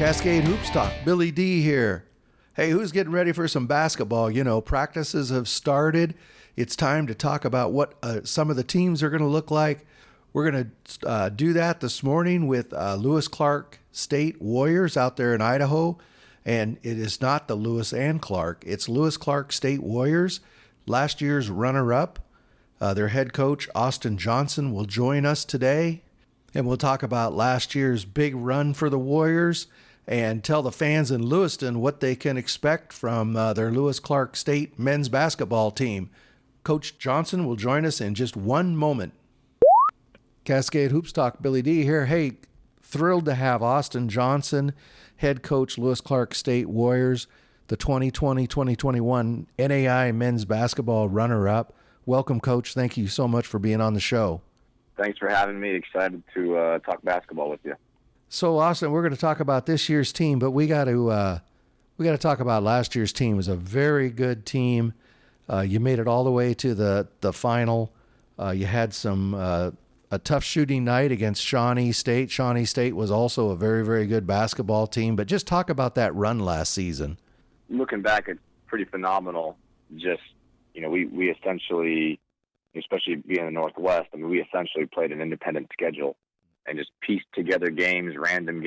Cascade Hoops Talk, Billy D here. Hey, who's getting ready for some basketball? You know, practices have started. It's time to talk about what some of the teams are going to look like. We're going to do that this morning with Lewis Clark State Warriors out there in Idaho. And it is not the Lewis and Clark. It's Lewis Clark State Warriors, last year's runner-up. Their head coach, Austin Johnson, will join us today. And we'll talk about last year's big run for the Warriors and tell the fans in Lewiston what they can expect from their Lewis Clark State men's basketball team. Coach Johnson will join us in just one moment. Cascade Hoops Talk, Billy D here. Hey, thrilled to have Austin Johnson, head coach, Lewis Clark State Warriors, the 2020-2021 NAI men's basketball runner-up. Welcome, Coach. Thank you so much for being on the show. Thanks for having me. Excited to talk basketball with you. So, Austin, we're going to talk about this year's team, but we got to talk about last year's team. It was a very good team. You made it all the way to the final. You had a tough shooting night against Shawnee State. Shawnee State was also a very, very good basketball team. But just talk about that run last season. Looking back, it's pretty phenomenal. Just, you know, we essentially, especially being in the Northwest, I mean, we essentially played an independent schedule and just pieced together games, random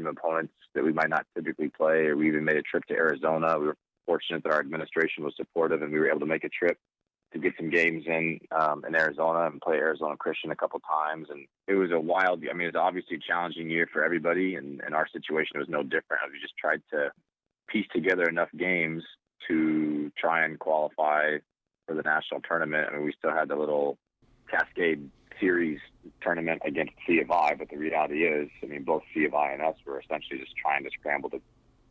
opponents that we might not typically play, or we even made a trip to Arizona. We were fortunate that our administration was supportive, and we were able to make a trip to get some games in Arizona and play Arizona Christian a couple times. And it was it was obviously a challenging year for everybody, and our situation was no different. We just tried to piece together enough games to try and qualify for the national tournament. I mean, we still had the little Cascade Series tournament against C of I, but the reality is, I mean, both C of I and us were essentially just trying to scramble to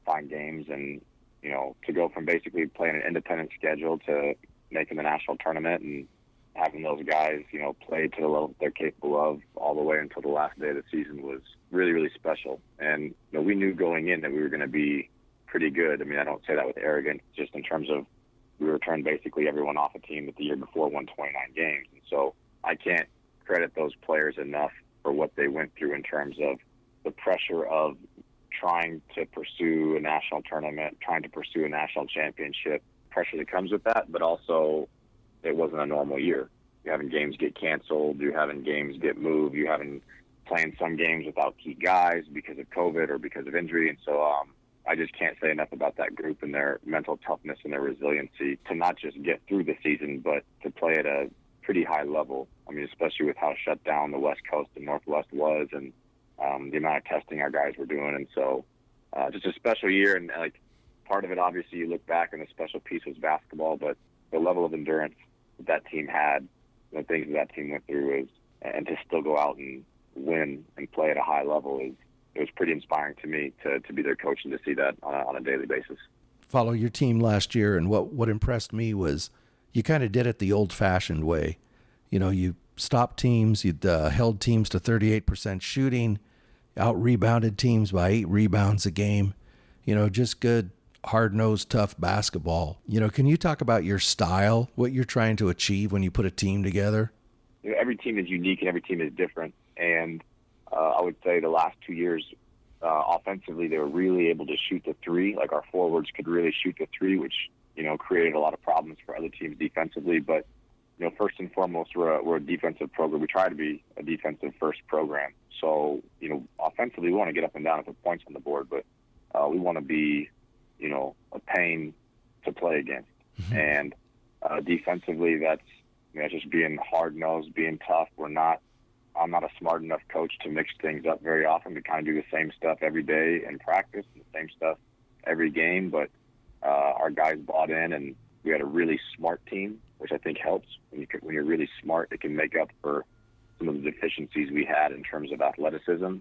find games, and, you know, to go from basically playing an independent schedule to making the national tournament and having those guys, you know, play to the level they're capable of all the way until the last day of the season was really, really special. And, you know, we knew going in that we were going to be pretty good. I mean, I don't say that with arrogance, just in terms of we returned basically everyone off a team that the year before won 29 games. And so I can't credit those players enough for what they went through in terms of the pressure of trying to pursue a national tournament, trying to pursue a national championship, pressure that comes with that, but also it wasn't a normal year. You're having games get canceled, you're having games get moved, you're having playing some games without key guys because of COVID or because of injury. And so I just can't say enough about that group and their mental toughness and their resiliency to not just get through the season, but to play at a pretty high level. I mean, especially with how shut down the West Coast and Northwest was, and the amount of testing our guys were doing. And so just a special year. And like part of it, obviously, you look back and the special piece was basketball, but the level of endurance that team had, the things that team went through and to still go out and win and play at a high level it was pretty inspiring to me to be their coach and to see that on a daily basis. Follow your team last year, and what impressed me was you kind of did it the old-fashioned way. You know, you stopped teams, you'd held teams to 38% shooting, out-rebounded teams by 8 rebounds a game. You know, just good, hard-nosed, tough basketball. You know, can you talk about your style, what you're trying to achieve when you put a team together? You know, every team is unique and every team is different. And I would say the last 2 years, offensively, they were really able to shoot the three. Like our forwards could really shoot the three, which, you know, created a lot of problems for other teams defensively. But, you know, first and foremost, we're a defensive program. We try to be a defensive first program. So, you know, offensively, we want to get up and down and put points on the board, but we want to be, you know, a pain to play against. Mm-hmm. And defensively, that's, you know, just being hard-nosed, being tough. I'm not a smart enough coach to mix things up very often, to kind of do the same stuff every day in practice and the same stuff every game. But our guys bought in, and we had a really smart team, which I think helps. When you're really smart, it can make up for some of the deficiencies we had in terms of athleticism.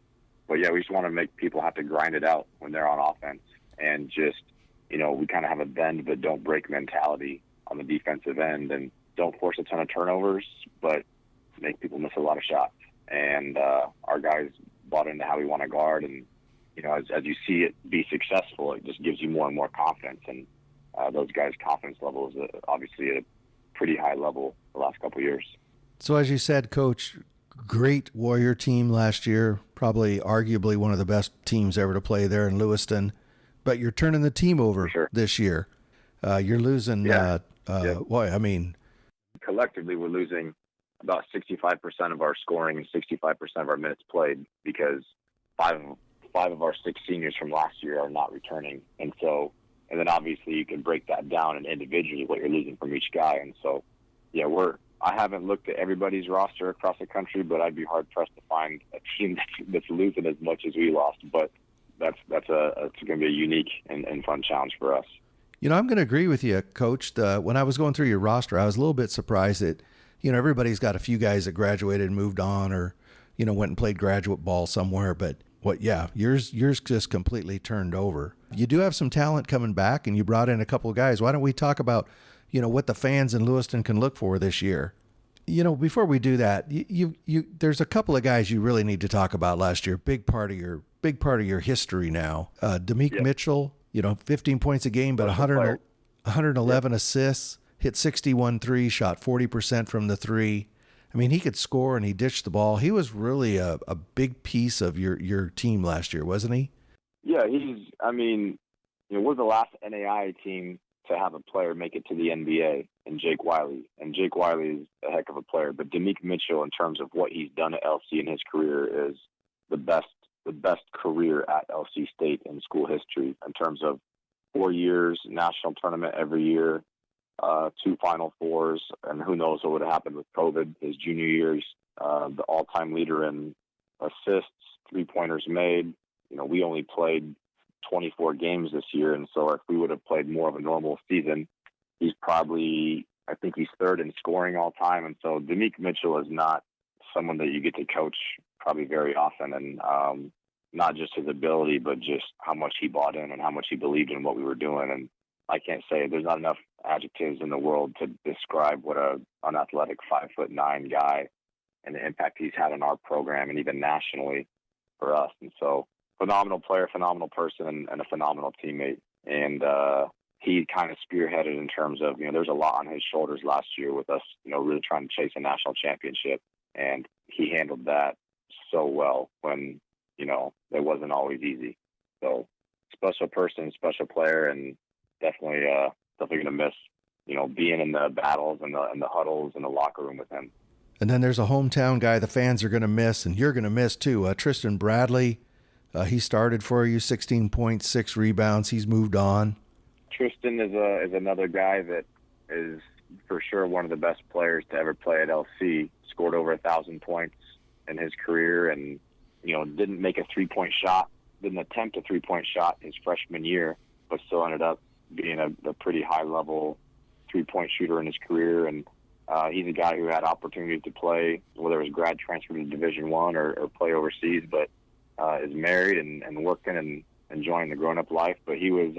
But yeah, we just want to make people have to grind it out when they're on offense, and just, you know, we kind of have a bend but don't break mentality on the defensive end, and don't force a ton of turnovers, but make people miss a lot of shots. And our guys bought into how we want to guard, and, you know, as you see it be successful, it just gives you more and more confidence. And those guys' confidence level is obviously at a pretty high level the last couple of years. So as you said, Coach, great Warrior team last year, probably arguably one of the best teams ever to play there in Lewiston. But you're turning the team over this year. You're losing. Boy, I mean, collectively we're losing about 65% of our scoring and 65% of our minutes played because five of our six seniors from last year are not returning, and then obviously you can break that down and individually what you're losing from each guy, and so I haven't looked at everybody's roster across the country, but I'd be hard pressed to find a team that's losing as much as we lost. But it's going to be a unique and fun challenge for us. You know, I'm going to agree with you, Coach. When I was going through your roster, I was a little bit surprised that, everybody's got a few guys that graduated and moved on or, went and played graduate ball somewhere. But yours just completely turned over. You do have some talent coming back, and you brought in a couple of guys. Why don't we talk about, what the fans in Lewiston can look for this year? Before we do that, there's a couple of guys you really need to talk about last year. Big part of your history now. Damique Mitchell, 15 points a game, but 111 assists, hit 61 threes, shot 40% from the three. I mean, he could score and he ditched the ball. He was really a big piece of your team last year, wasn't he? Yeah, we're the last NAIA team to have a player make it to the NBA, and Jake Wiley. And Jake Wiley is a heck of a player, but Damique Mitchell, in terms of what he's done at LC in his career, is the best career at LC State in school history in terms of 4 years, national tournament every year, 2 Final Fours, and who knows what would have happened with COVID. His junior year, he's the all-time leader in assists, three-pointers made. We only played 24 games this year, and so if we would have played more of a normal season, he's probably, I think he's third in scoring all time. And so Damique Mitchell is not someone that you get to coach probably very often, and not just his ability, but just how much he bought in and how much he believed in what we were doing. And I can't say there's not enough adjectives in the world to describe what a unathletic 5'9" guy and the impact he's had on our program and even nationally for us. And so phenomenal player, phenomenal person, and a phenomenal teammate. And he kind of spearheaded in terms of, there's a lot on his shoulders last year with us, really trying to chase a national championship. And he handled that so well when, it wasn't always easy. So special person, special player, and definitely going to miss, being in the battles and the huddles in the locker room with him. And then there's a hometown guy the fans are going to miss, and you're going to miss too. Tristan Bradley. He started for you, 16 points, 6 rebounds. He's moved on. Tristan is another guy that is for sure one of the best players to ever play at LC. Scored over 1,000 points in his career, and didn't make a 3-point shot, didn't attempt a 3-point shot his freshman year, but still ended up being a pretty high level 3-point shooter in his career. And he's a guy who had opportunities to play, whether it was grad transfer to Division I or play overseas, but is married and working and enjoying the grown-up life. But he's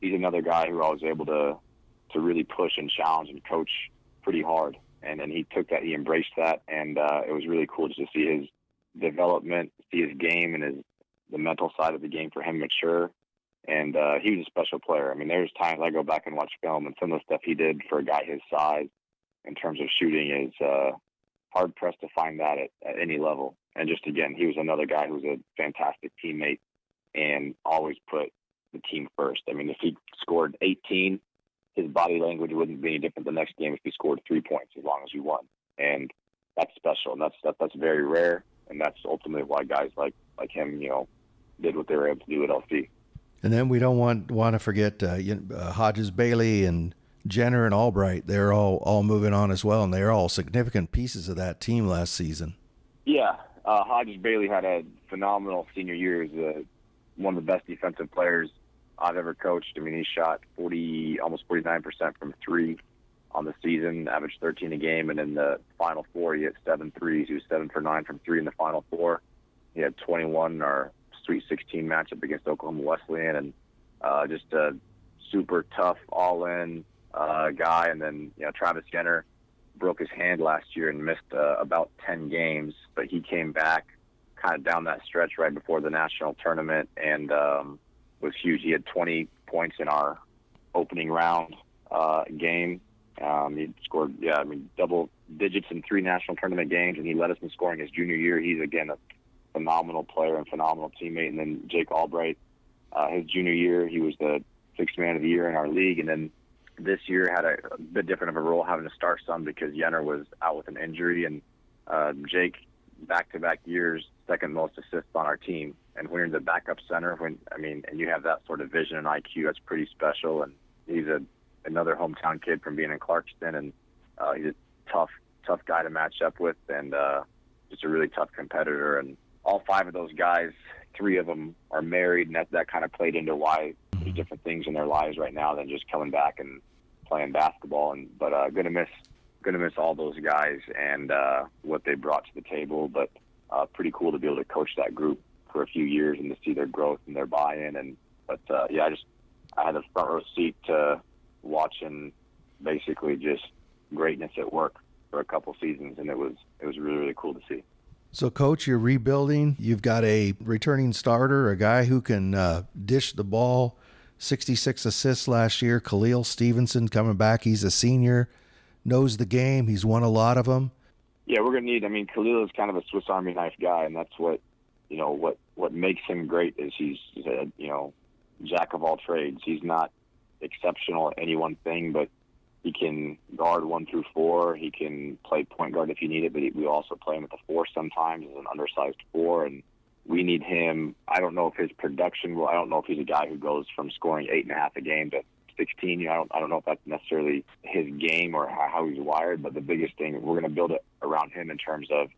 another guy who I was able to really push and challenge and coach pretty hard. And he took that, he embraced that, and it was really cool just to see his development, see his game and the mental side of the game for him mature. And he was a special player. I mean, there's times I go back and watch film, and some of the stuff he did for a guy his size in terms of shooting is hard-pressed to find that at any level. And just, again, he was another guy who was a fantastic teammate and always put the team first. I mean, if he scored 18, his body language wouldn't be any different the next game if he scored 3 points, as long as you won. And that's special, and that's very rare, and that's ultimately why guys like him, did what they were able to do at LC. And then we don't want to forget Hodges Bailey and Jenner and Albright. They're all moving on as well, and they're all significant pieces of that team last season. Yeah, Hodges Bailey had a phenomenal senior year. He's one of the best defensive players I've ever coached. I mean, he shot almost 49% from 3 on the season, averaged 13 a game, and in the Final Four, he hit 7 threes. He was 7 for 9 from 3 in the Final Four. He had 21 in our Sweet 16 matchup against Oklahoma Wesleyan, and just a super tough, all-in guy. And then, Travis Jenner broke his hand last year and missed about 10 games, but he came back kind of down that stretch right before the national tournament and was huge. He had 20 points in our opening round game He scored, double digits in 3 national tournament games, and he led us in scoring his junior year. He's, again, a phenomenal player and phenomenal teammate. And then Jake Albright, his junior year, he was the 6th man of the year in our league. And then this year had a bit different of a role, having to start some because Yenner was out with an injury. And Jake, back-to-back years, 2nd most assists on our team. And when you're in the backup center, and you have that sort of vision and IQ, that's pretty special. And he's another hometown kid from being in Clarkston, and he's a tough guy to match up with, and just a really tough competitor. And all 5 of those guys, 3 of them are married, and that kind of played into why there's different things in their lives right now than just coming back and playing basketball. But gonna miss all those guys and what they brought to the table. But pretty cool to be able to coach that group for a few years and to see their growth and their buy-in. I had a front row seat to watching basically just greatness at work for a couple seasons, and it was really, really cool to see. So, Coach, you're rebuilding. You've got a returning starter, a guy who can dish the ball, 66 assists last year. Khalil Stevenson coming back. He's a senior, knows the game. He's won a lot of them. Yeah, we're going to need, Khalil is kind of a Swiss Army knife guy, and that's what makes him great is he's a, jack of all trades. He's not exceptional at any one thing, but he can guard 1 through 4. He can play point guard if you need it, but we also play him at the 4 sometimes as an undersized 4. And we need him. I don't know if his production will. I don't know if he's a guy who goes from scoring 8.5 a game to 16. I don't know if that's necessarily his game or how he's wired. But the biggest thing, we're going to build it around him in terms of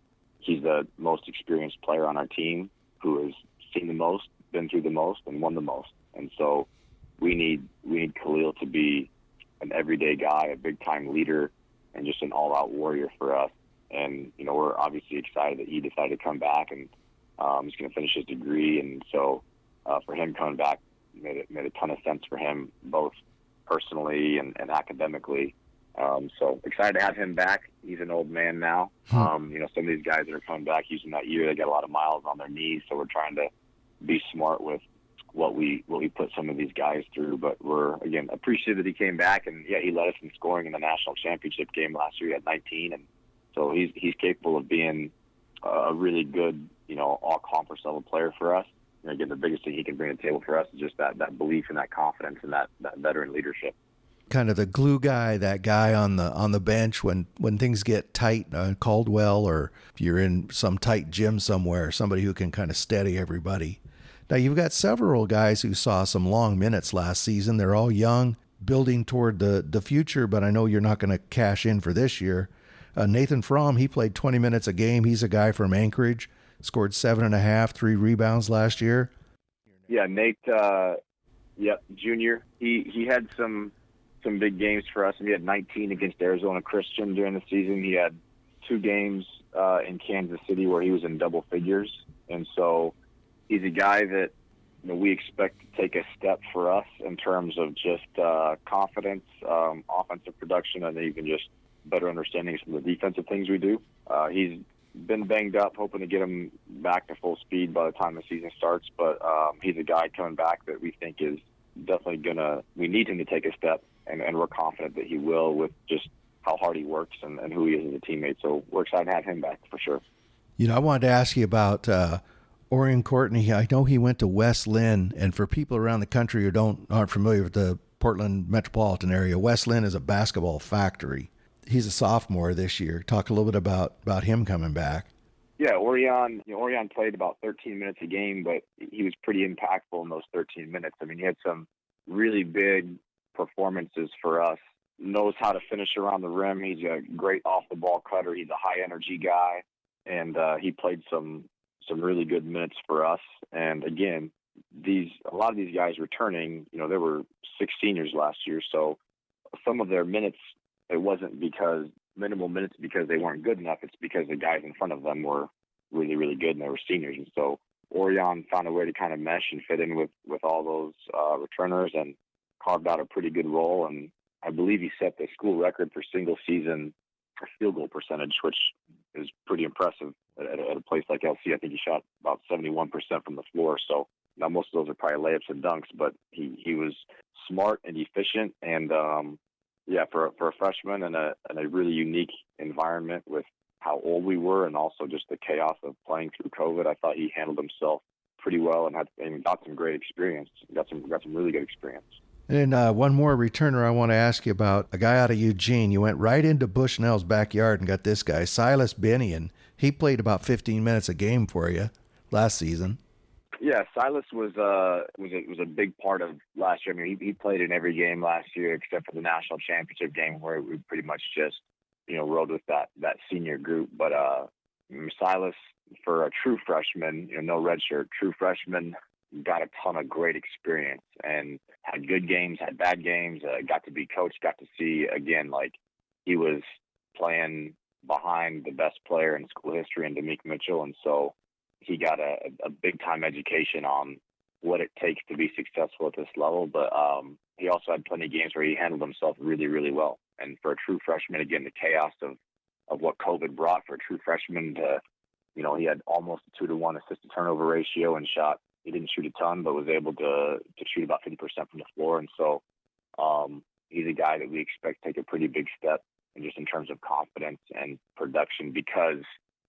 he's the most experienced player on our team who has seen the most, been through the most, and won the most. And so we need Khalil to be an everyday guy, a big-time leader, and just an all-out warrior for us. And, we're obviously excited that he decided to come back, and he's going to finish his degree. And so for him coming back made a ton of sense for him, both personally and academically. So excited to have him back. He's an old man now. Some of these guys that are coming back using that year, they got a lot of miles on their knees, so we're trying to be smart with what we put some of these guys through. But we're, again, appreciative that he came back, and he led us in scoring in the national championship game last year. He had 19, and so he's capable of being a really good, all conference level player for us. And again, the biggest thing he can bring to the table for us is just that belief and that confidence and that veteran leadership. Kind of the glue guy, that guy on the bench when things get tight, Caldwell, or if you're in some tight gym somewhere, somebody who can kind of steady everybody. Now, you've got several guys who saw some long minutes last season. They're all young, building toward the future, but I know you're not going to cash in for this year. Nathan Fromm, he played 20 minutes a game. He's a guy from Anchorage, scored 7.5, 3 rebounds last year. Yeah, Nate, junior. He had some big games for us, and he had 19 against Arizona Christian during the season. He had 2 games in Kansas City where he was in double figures, and so he's a guy that we expect to take a step for us in terms of just confidence, offensive production, and even just better understanding some of the defensive things we do. He's been banged up, hoping to get him back to full speed by the time the season starts, but he's a guy coming back that we think is definitely we need him to take a step, and we're confident that he will with just how hard he works and who he is as a teammate. So we're excited to have him back for sure. I wanted to ask you about Orion Courtney. I know he went to West Lynn, and for people around the country who aren't familiar with the Portland metropolitan area, West Lynn is a basketball factory. He's a sophomore this year. Talk a little bit about him coming back. Yeah, Orion played about 13 minutes a game, but he was pretty impactful in those 13 minutes. He had some really big performances for us. Knows how to finish around the rim. He's a great off-the-ball cutter. He's a high-energy guy, and he played some really good minutes for us. And again, a lot of these guys returning, there were 6 seniors last year, so some of their minutes, it wasn't because minimal minutes because they weren't good enough. It's because the guys in front of them were really, really good and they were seniors. And so Orion found a way to kind of mesh and fit in with all those returners and carved out a pretty good role. And I believe he set the school record for single season field goal percentage, which is pretty impressive at a place like LC. I think he shot about 71% from the floor. So now most of those are probably layups and dunks, but he was smart and efficient, and yeah, for a freshman and a really unique environment with how old we were and also just the chaos of playing through COVID, I thought he handled himself pretty well and got some great experience. Got some really good experience. And one more returner I want to ask you about, a guy out of Eugene. You went right into Bushnell's backyard and got this guy, Silas Bennion. He played about 15 minutes a game for you last season. Yeah, Silas was a big part of last year. I mean, he played in every game last year except for the national championship game where we pretty much just rode with that senior group. But Silas, for a true freshman, no redshirt, true freshman, got a ton of great experience and had good games, had bad games, got to be coached, got to see, again, like he was playing behind the best player in school history in Damique Mitchell. And so he got a big-time education on what it takes to be successful at this level. But he also had plenty of games where he handled himself really, really well. And for a true freshman, again, the chaos of what COVID brought for a true freshman to, he had almost a 2-to-1 assist-to-turnover ratio and shot. He didn't shoot a ton, but was able to shoot about 50% from the floor. And so he's a guy that we expect to take a pretty big step just in terms of confidence and production because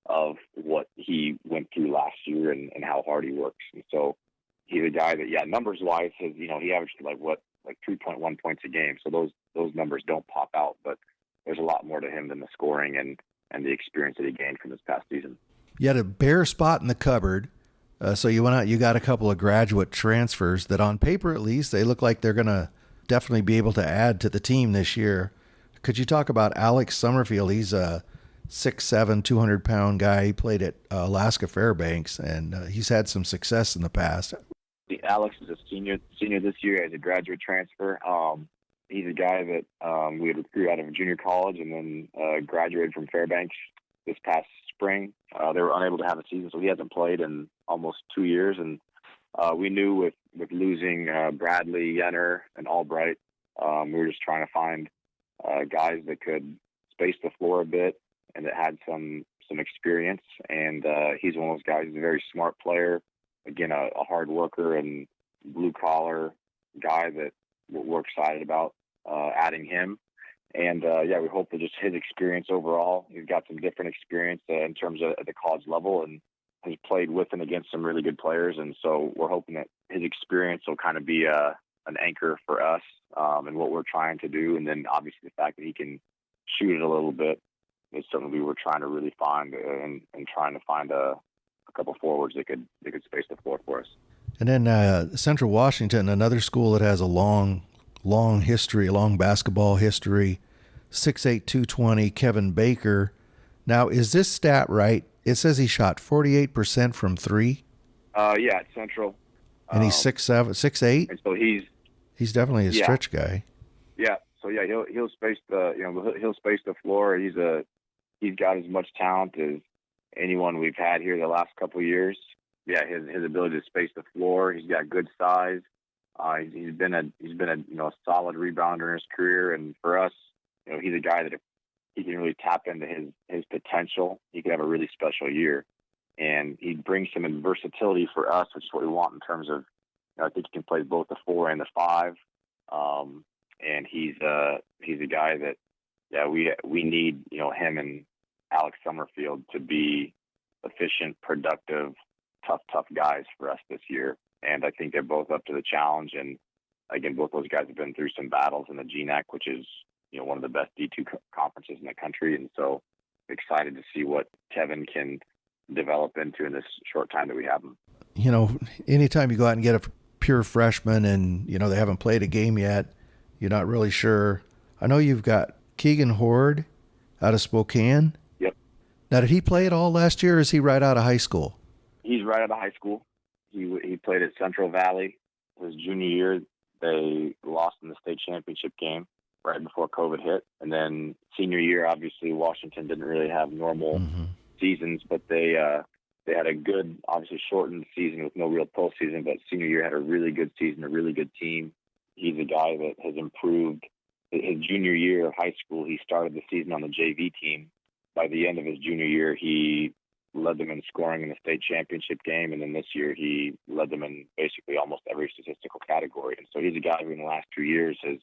of what he went through last year and how hard he works. And so he's a guy that, numbers-wise, he averaged like 3.1 points a game. So those numbers don't pop out, but there's a lot more to him than the scoring and the experience that he gained from this past season. You had a bare spot in the cupboard. So you went out, you got a couple of graduate transfers that on paper, at least, they look like they're going to definitely be able to add to the team this year. Could you talk about Alex Summerfield? He's a 6'7", 200-pound guy. He played at Alaska Fairbanks, and he's had some success in the past. Alex is a senior this year as a graduate transfer. He's a guy that we had recruited out of junior college and then graduated from Fairbanks this past spring. They were unable to have a season, so he hasn't played in almost 2 years. And we knew with losing Bradley, Yenner, and Albright, we were just trying to find guys that could space the floor a bit and that had some experience. And he's one of those guys. He's a very smart player. Again, a hard worker and blue collar guy that we're excited about adding him. And we hope that just his experience overall, he's got some different experience in terms of at the college level and has played with and against some really good players. And so we're hoping that his experience will kind of be an anchor for us and what we're trying to do. And then obviously the fact that he can shoot it a little bit is something we were trying to really find and trying to find a couple forwards that could space the floor for us. And then Central Washington, another school that has a long history, a long basketball history, 6'8", 220, Kevin Baker. Now, is this stat right? It says he shot 48% from three. At Central. And he's 6'7", 6'8". And so he's definitely a stretch guy. Yeah. So he'll space he'll space the floor. He's got as much talent as anyone we've had here the last couple of years. Yeah, his ability to space the floor. He's got good size. He's been a solid rebounder in his career, and for us, he's a guy that if he can really tap into his potential, he could have a really special year. And he brings some versatility for us, which is what we want in terms of. I think he can play both the 4 and the 5. And he's a guy that we need him and Alex Summerfield to be efficient, productive, tough guys for us this year. And I think they're both up to the challenge. And again, both those guys have been through some battles in the GNAC, which is one of the best D2 conferences in the country. And so excited to see what Kevin can develop into in this short time that we have him. Anytime you go out and get a pure freshman and they haven't played a game yet, you're not really sure. I know you've got Keegan Hoard out of Spokane. Yep. Now, did he play at all last year, or is he right out of high school? He's right out of high school. He played at Central Valley his junior year. They lost in the state championship game right before COVID hit. And then senior year, obviously, Washington didn't really have normal seasons, but they had a good, obviously shortened season with no real postseason, but senior year had a really good season, a really good team. He's a guy that has improved. His junior year of high school, he started the season on the JV team. By the end of his junior year, he led them in scoring in the state championship game, and then this year he led them in basically almost every statistical category. And so he's a guy who in the last 2 years has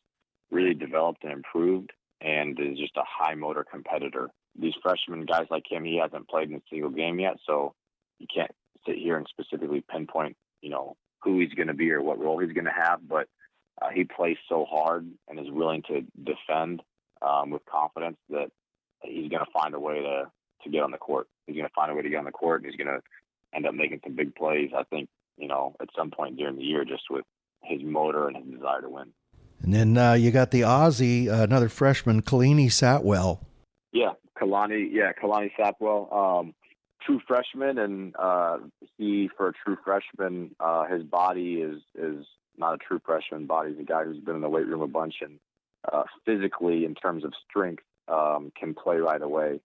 really developed and improved and is just a high motor competitor. These freshman guys like him, he hasn't played in a single game yet, so you can't sit here and specifically pinpoint, who he's going to be or what role he's going to have, but he plays so hard and is willing to defend with confidence that he's going to find a way to get on the court. He's going to find a way to get on the court, and he's going to end up making some big plays, I think, at some point during the year, just with his motor and his desire to win. And then you got the Aussie, another freshman, Kalani Satwell. Yeah, Kalani Satwell. True freshman, and he, for a true freshman, his body is not a true freshman body. He's a guy who's been in the weight room a bunch, and physically, in terms of strength, can play right away.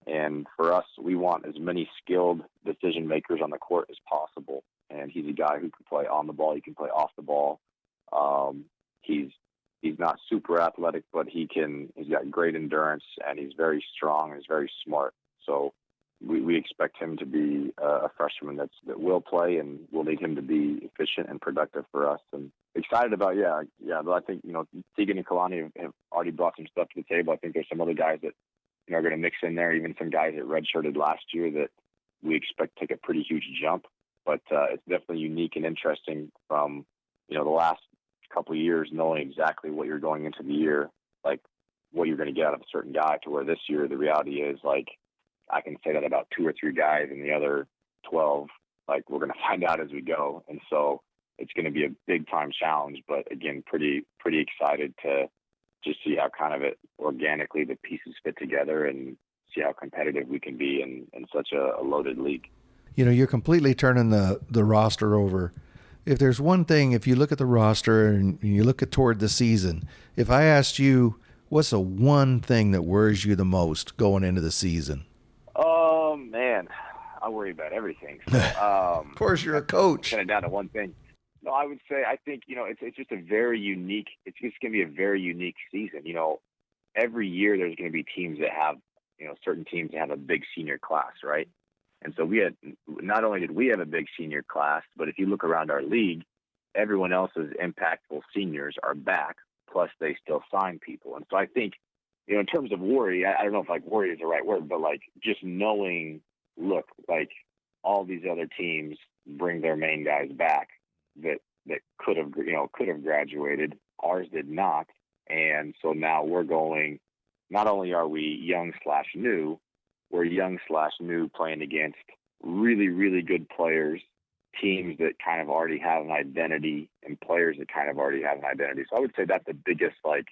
And for us, we want as many skilled decision makers on the court as possible. And he's a guy who can play on the ball. He can play off the ball. He's not super athletic, but he's got great endurance, and he's very strong and he's very smart. So we expect him to be a freshman that will play, and we'll need him to be efficient and productive for us. And excited about, but I think, Keegan and Kalani have already brought some stuff to the table. I think there's some other guys that, are going to mix in there, even some guys that redshirted last year that we expect to take a pretty huge jump. But it's definitely unique and interesting from, the last couple of years, knowing exactly what you're going into the year, like what you're going to get out of a certain guy, to where this year the reality is, like, I can say that about 2 or 3 guys, and the other 12, like, we're going to find out as we go. And so it's going to be a big time challenge, but again, pretty excited to just see how kind of it organically the pieces fit together and see how competitive we can be in such a loaded league. You're completely turning the roster over. If there's one thing, if you look at the roster and you look toward the season, if I asked you, what's the one thing that worries you the most going into the season? Oh, man, I worry about everything. So, of course, you're a coach. Kind of down to one thing. No, I would say, I think, it's just it's just going to be a very unique season. Every year there's going to be teams that have, certain teams that have a big senior class, right? And so not only did we have a big senior class, but if you look around our league, everyone else's impactful seniors are back, plus they still sign people. And so I think, in terms of worry, I don't know if worry is the right word, but just knowing, look, all these other teams bring their main guys back that could have graduated. Ours did not. And so now we're going, not only are we young/new, we're young/new playing against really, really good players, teams that kind of already have an identity, and players that kind of already have an identity. So I would say that's the biggest, I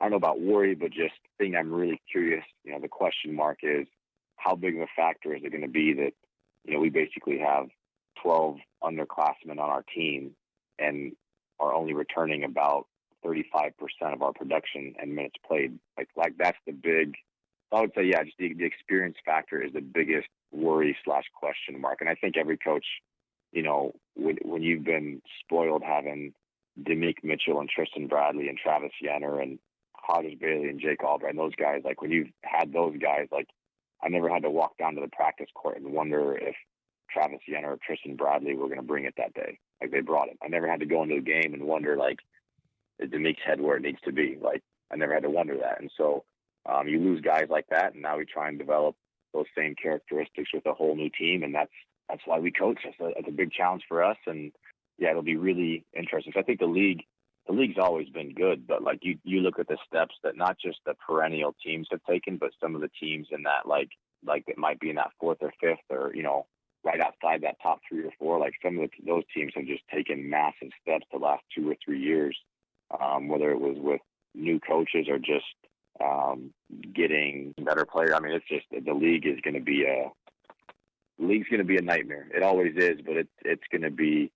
don't know about worry, but just thing I'm really curious, the question mark is, how big of a factor is it going to be that, we basically have 12 underclassmen on our team and are only returning about 35% of our production and minutes played. Like that's the big, I would say, just the experience factor is the biggest worry/question mark. And I think every coach, when you've been spoiled having Damique Mitchell and Tristan Bradley and Travis Yenner and Hodges Bailey and Jake Albright, and those guys, when you've had those guys, I never had to walk down to the practice court and wonder if Travis Yenner or Tristan Bradley were going to bring it that day. They brought it. I never had to go into a game and wonder, is Damique's head where it needs to be? I never had to wonder that. And so you lose guys like that, and now we try and develop those same characteristics with a whole new team, and that's why we coach. It's a big challenge for us, and it'll be really interesting. So I think the league's always been good, but you look at the steps that not just the perennial teams have taken, but some of the teams in that that might be in that 4th or 5th or right outside that top 3 or 4. Some of those teams have just taken massive steps the last 2 or 3 years, whether it was with new coaches or just getting better players. I mean, it's just the league is going to be a nightmare. It always is, but it's going to be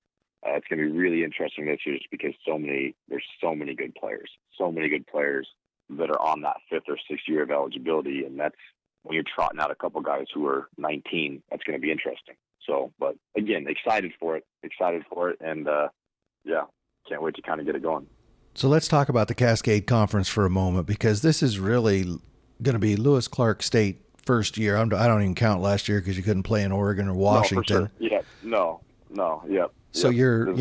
really interesting this year just because there's so many good players that are on that 5th or 6th year of eligibility, and that's when you're trotting out a couple guys who are 19. That's going to be interesting. So, but again, excited for it, and can't wait to kind of get it going. So let's talk about the Cascade Conference for a moment, because this is really going to be Lewis Clark State first year. I don't even count last year because you couldn't play in Oregon or Washington. No, for sure. Yeah, no, yep. So you're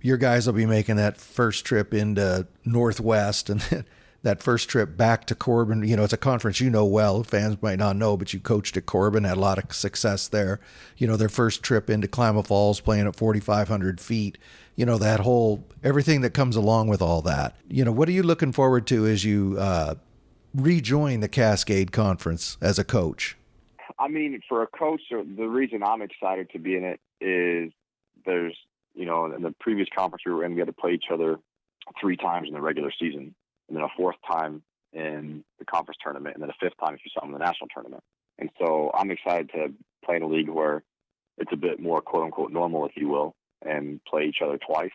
your guys will be making that first trip into Northwest and then that first trip back to Corbin. You know, it's a conference you know well. Fans might not know, but you coached at Corbin, had a lot of success there. You know, their first trip into Klamath Falls, playing at 4,500 feet. You know, that whole, everything that comes along with all that. You know, what are you looking forward to as you rejoin the Cascade Conference as a coach? I mean, for a coach, the reason I'm excited to be in it is there's, you know, in the previous conference we were in, we had to play each other 3 times in the regular season, and then a 4th time in the conference tournament, and then a 5th time if you saw them in the national tournament. And so I'm excited to play in a league where it's a bit more quote unquote normal, if you will, and play each other twice,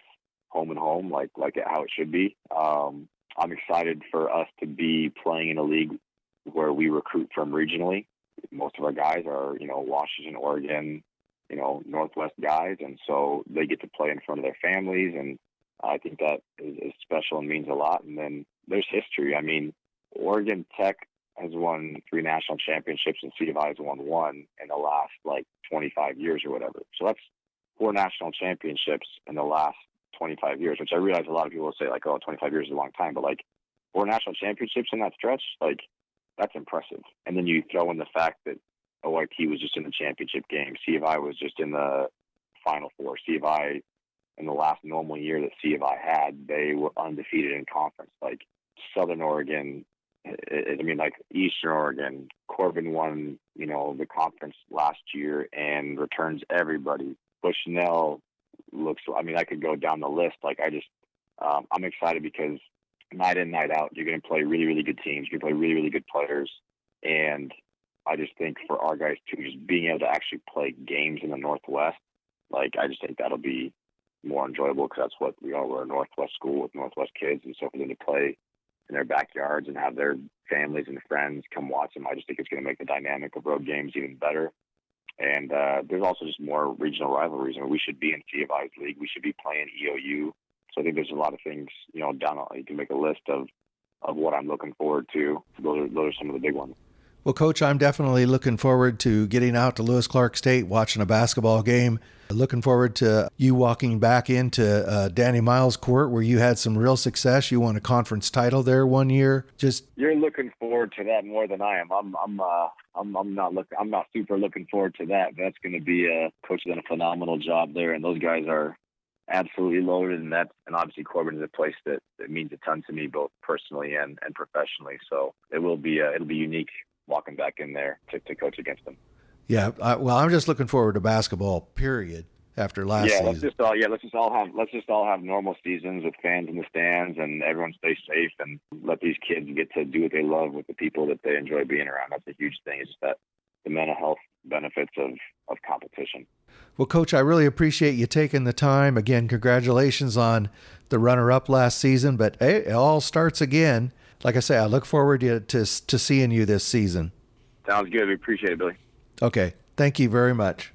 home and home, like how it should be. I'm excited for us to be playing in a league where we recruit from regionally. Most of our guys are, you know, Washington, Oregon, you know, Northwest guys, and so they get to play in front of their families, and I think that is special and means a lot. And then there's history. I mean, Oregon Tech has won 3 national championships, and C of I has won 1 in the last, 25 years or whatever. So that's 4 national championships in the last 25 years, which I realize a lot of people will say, 25 years is a long time, but, 4 national championships in that stretch, that's impressive. And then you throw in the fact that OIT was just in the championship game. C of I was just in the Final Four. C of I, in the last normal year that C of I had, they were undefeated in conference. Southern Oregon, Eastern Oregon, Corbin won, the conference last year and returns everybody. Bushnell looks, I could go down the list. I'm excited because night in, night out, you're going to play really, really good teams. You're going to play really, really good players. And I just think for our guys, too, just being able to actually play games in the Northwest, I just think that'll be more enjoyable because that's what we are. We're a Northwest school with Northwest kids. And so for them to play in their backyards and have their families and friends come watch them, I just think it's going to make the dynamic of road games even better. And there's also just more regional rivalries. We should be in C of I's league. We should be playing EOU. So I think there's a lot of things, down. You can make a list of what I'm looking forward to. Those are some of the big ones. Well, Coach, I'm definitely looking forward to getting out to Lewis Clark State, watching a basketball game. Looking forward to you walking back into Danny Miles' court where you had some real success. You won a conference title there one year. You're looking forward to that more than I am. I'm not super looking forward to that. That's going to be Coach has done a phenomenal job there, and those guys are absolutely loaded. And obviously Corbin is a place that means a ton to me, both personally and professionally. So it'll be unique walking back in there to coach against them. Yeah, I'm just looking forward to basketball, period, after last season. Let's just all have normal seasons with fans in the stands and everyone stay safe and let these kids get to do what they love with the people that they enjoy being around. That's a huge thing. It's just that the mental health benefits of competition. Well, Coach, I really appreciate you taking the time. Again, congratulations on the runner-up last season, but hey, it all starts again. Like I say, I look forward to seeing you this season. Sounds good. We appreciate it, Billy. Okay. Thank you very much.